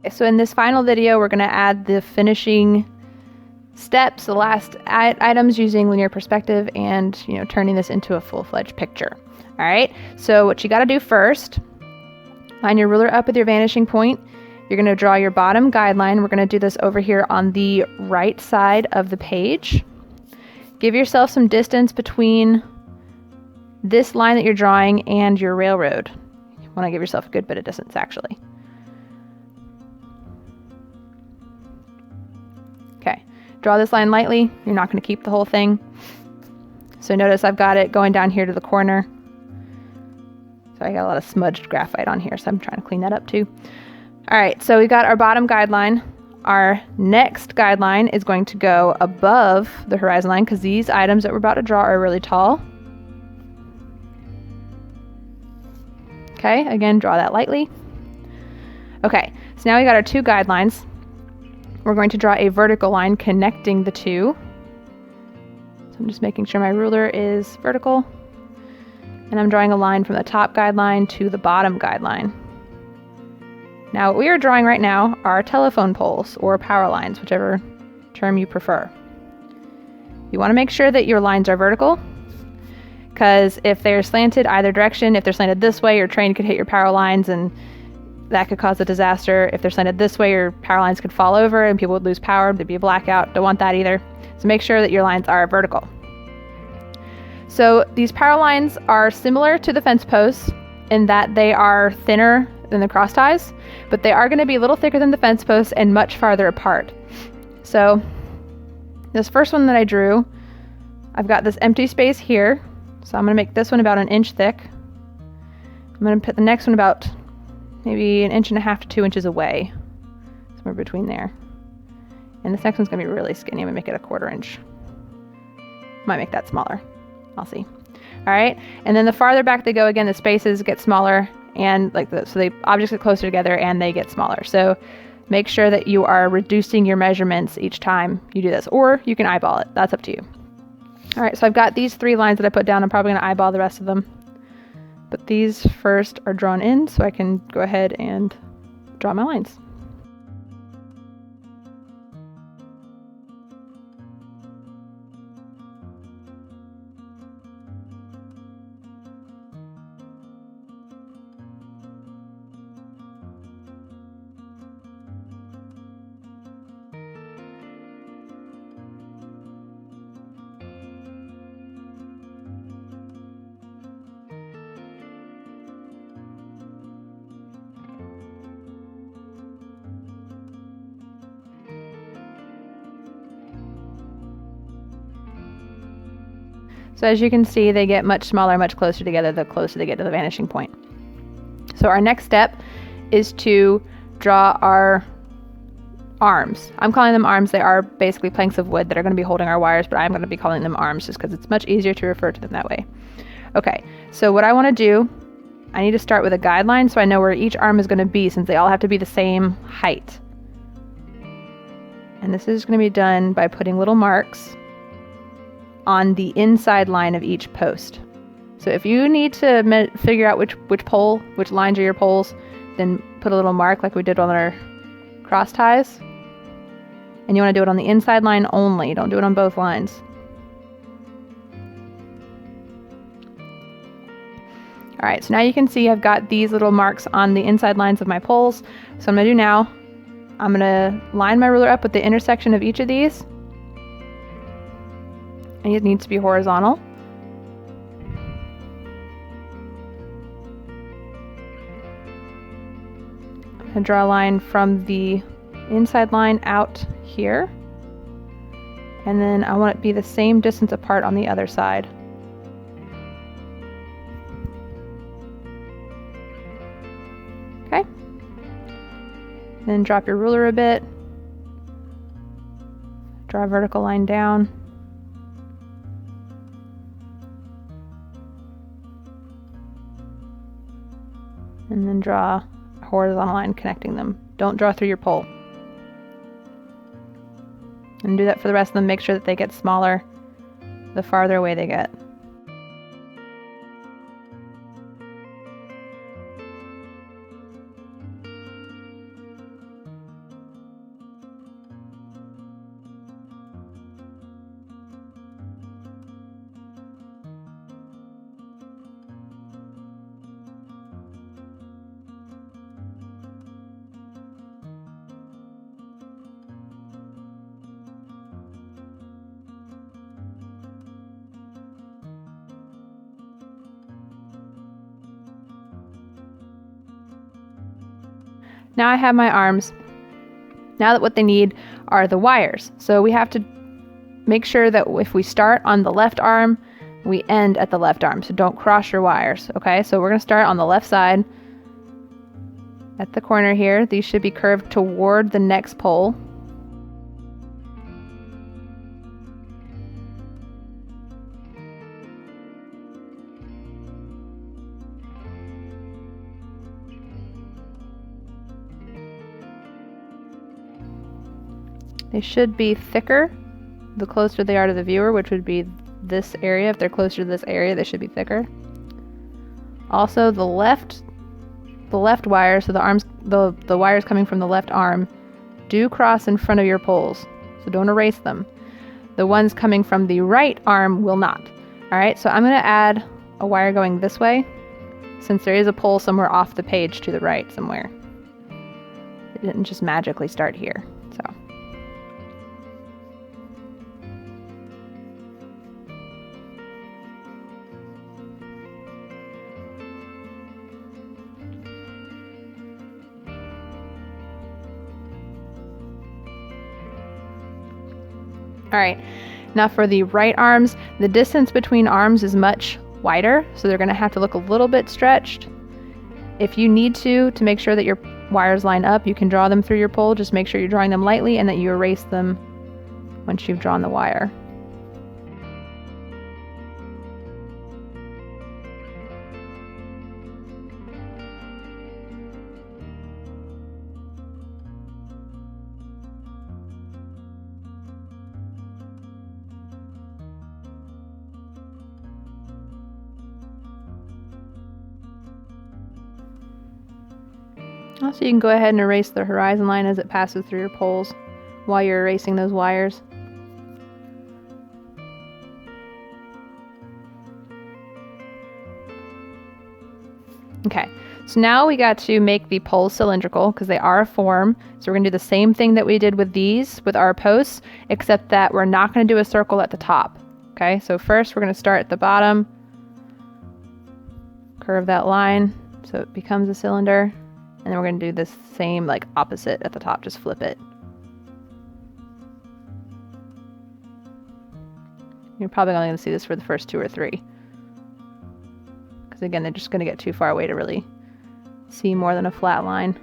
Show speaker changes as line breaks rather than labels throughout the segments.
So in this final video, we're going to add the finishing steps, the last items using linear perspective and, turning this into a full-fledged picture. All right, so what you got to do first, line your ruler up with your vanishing point. You're going to draw your bottom guideline. We're going to do this over here on the right side of the page. Give yourself some distance between this line that you're drawing and your railroad. You want to give yourself a good bit of distance, actually. Okay, draw this line lightly. You're not going to keep the whole thing. So notice I've got it going down here to the corner. So I got a lot of smudged graphite on here, so I'm trying to clean that up too. All right, so we got our bottom guideline. Our next guideline is going to go above the horizon line because these items that we're about to draw are really tall. Okay, again, draw that lightly. Okay, so now we got our two guidelines. We're going to draw a vertical line connecting the two. So I'm just making sure my ruler is vertical. And I'm drawing a line from the top guideline to the bottom guideline. Now what we are drawing right now are telephone poles or power lines, whichever term you prefer. You want to make sure that your lines are vertical, because if they're slanted either direction, if they're slanted this way, your train could hit your power lines and that could cause a disaster. If they're slanted this way, your power lines could fall over and people would lose power. There'd be a blackout. Don't want that either. So make sure that your lines are vertical. So these power lines are similar to the fence posts in that they are thinner than the cross ties, but they are going to be a little thicker than the fence posts and much farther apart. So this first one that I drew, I've got this empty space here. So I'm going to make this one about 1 inch thick. I'm going to put the next one about maybe 1.5 inches to 2 inches away, somewhere between there. And this next one's going to be really skinny. I'm going to make it 1/4 inch. Might make that smaller. I'll see. All right, and then the farther back they go, again, the spaces get smaller, and so the objects get closer together and they get smaller. So make sure that you are reducing your measurements each time you do this, or you can eyeball it. That's up to you. All right, so I've got these 3 lines that I put down. I'm probably going to eyeball the rest of them, but these first are drawn in, so I can go ahead and draw my lines. So as you can see, they get much smaller, much closer together the closer they get to the vanishing point. So our next step is to draw our arms. I'm calling them arms. They are basically planks of wood that are going to be holding our wires, but I'm going to be calling them arms just because it's much easier to refer to them that way. Okay, so what I want to do, I need to start with a guideline so I know where each arm is going to be, since they all have to be the same height. And this is going to be done by putting little marks on the inside line of each post. So if you need to figure out which lines are your poles, then put a little mark like we did on our cross ties. And you want to do it on the inside line only. Don't do it on both lines. All right, so now you can see I've got these little marks on the inside lines of my poles. So what I'm going to do now, I'm going to line my ruler up with the intersection of each of these. And it needs to be horizontal. I'm going to draw a line from the inside line out here. And then I want it to be the same distance apart on the other side. Okay. Then drop your ruler a bit. Draw a vertical line down. And then draw a horizontal line connecting them. Don't draw through your pole. And do that for the rest of them. Make sure that they get smaller the farther away they get. Now I have my arms. Now that what they need are the wires. So we have to make sure that if we start on the left arm, we end at the left arm. So don't cross your wires, okay? So we're gonna start on the left side. At the corner here, these should be curved toward the next pole. They should be thicker the closer they are to the viewer, which would be this area. If they're closer to this area, they should be thicker. Also, the left wire, so the wires coming from the left arm, do cross in front of your poles, so don't erase them. The ones coming from the right arm will not. All right, so I'm going to add a wire going this way, since there is a pole somewhere off the page to the right somewhere. It didn't just magically start here, so. All right, now for the right arms, the distance between arms is much wider, so they're gonna have to look a little bit stretched. If you need to make sure that your wires line up, you can draw them through your pole. Just make sure you're drawing them lightly and that you erase them once you've drawn the wire. Also, you can go ahead and erase the horizon line as it passes through your poles while you're erasing those wires. Okay, so now we got to make the poles cylindrical because they are a form. So we're going to do the same thing that we did with these, with our posts, except that we're not going to do a circle at the top. Okay, so first we're going to start at the bottom, curve that line so it becomes a cylinder. And then we're going to do this same, like, opposite at the top, just flip it. You're probably only going to see this for the first 2 or 3. Because again, they're just going to get too far away to really see more than a flat line.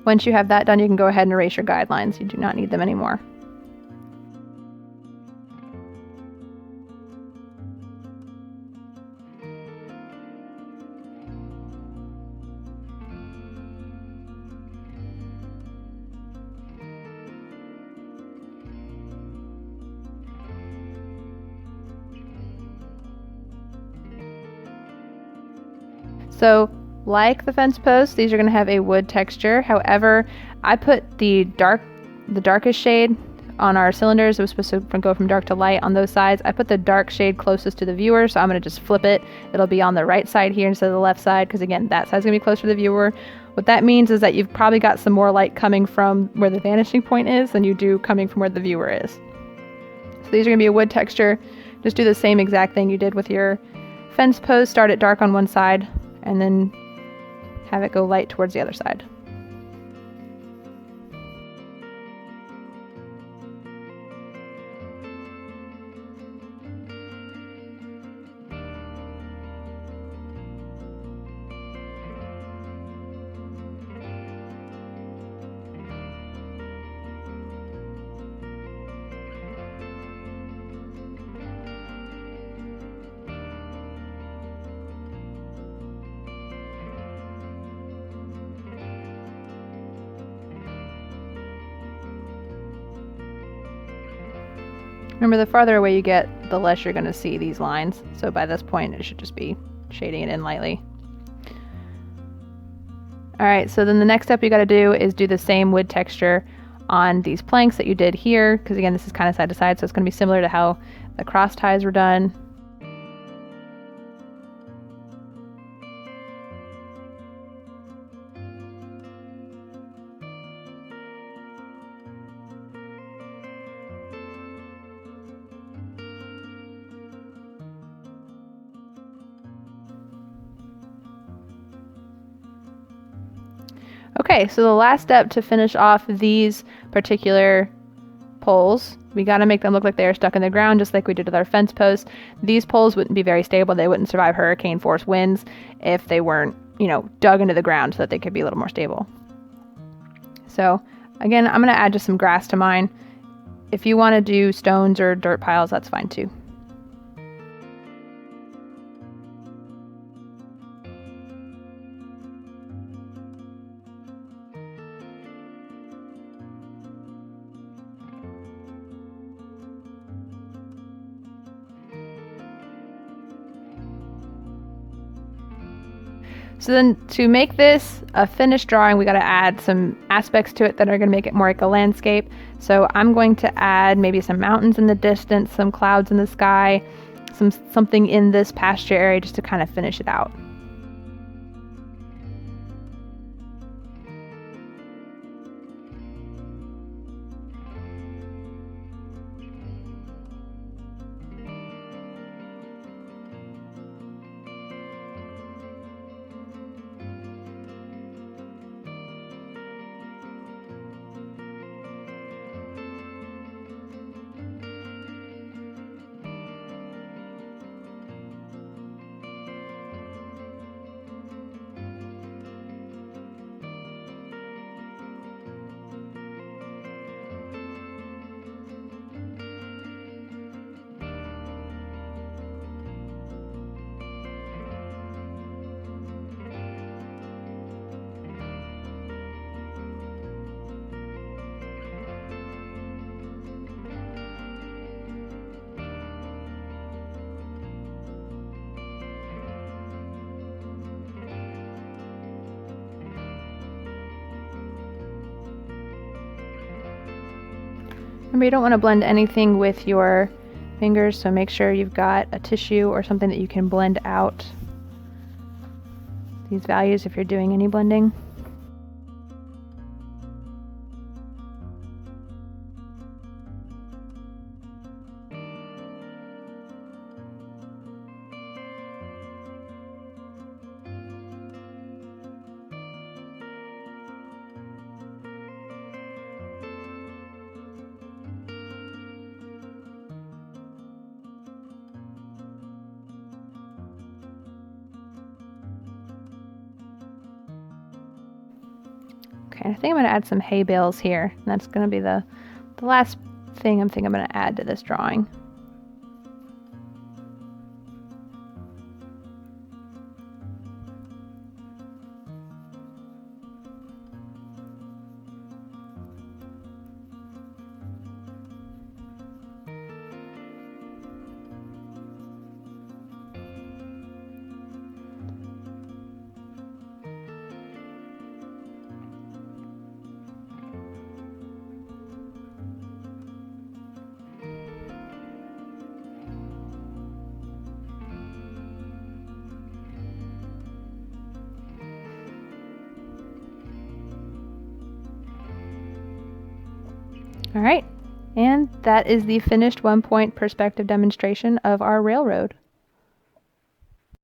Once you have that done, you can go ahead and erase your guidelines. You do not need them anymore. So, like the fence posts, these are going to have a wood texture. However, I put the darkest shade on our cylinders. It was supposed to go from dark to light on those sides. I put the dark shade closest to the viewer, so I'm going to just flip it. It'll be on the right side here instead of the left side, because again, that side's going to be closer to the viewer. What that means is that you've probably got some more light coming from where the vanishing point is than you do coming from where the viewer is. So these are going to be a wood texture. Just do the same exact thing you did with your fence post. Start it dark on one side, and then have it go light towards the other side. Remember, the farther away you get, the less you're going to see these lines. So by this point, it should just be shading it in lightly. All right, so then the next step you got to do is do the same wood texture on these planks that you did here, because again, this is kind of side to side, so it's going to be similar to how the cross ties were done. Okay, so the last step to finish off these particular poles, we got to make them look like they are stuck in the ground, just like we did with our fence posts. These poles wouldn't be very stable. They wouldn't survive hurricane force winds if they weren't, dug into the ground so that they could be a little more stable. So again, I'm going to add just some grass to mine. If you want to do stones or dirt piles, that's fine too. So then to make this a finished drawing, we got to add some aspects to it that are going to make it more like a landscape. So I'm going to add maybe some mountains in the distance, some clouds in the sky, something in this pasture area just to kind of finish it out. Remember, you don't want to blend anything with your fingers, so make sure you've got a tissue or something that you can blend out these values if you're doing any blending. Okay, I think I'm going to add some hay bales here. And that's going to be the last thing I'm going to add to this drawing. All right, and that is the finished one-point perspective demonstration of our railroad.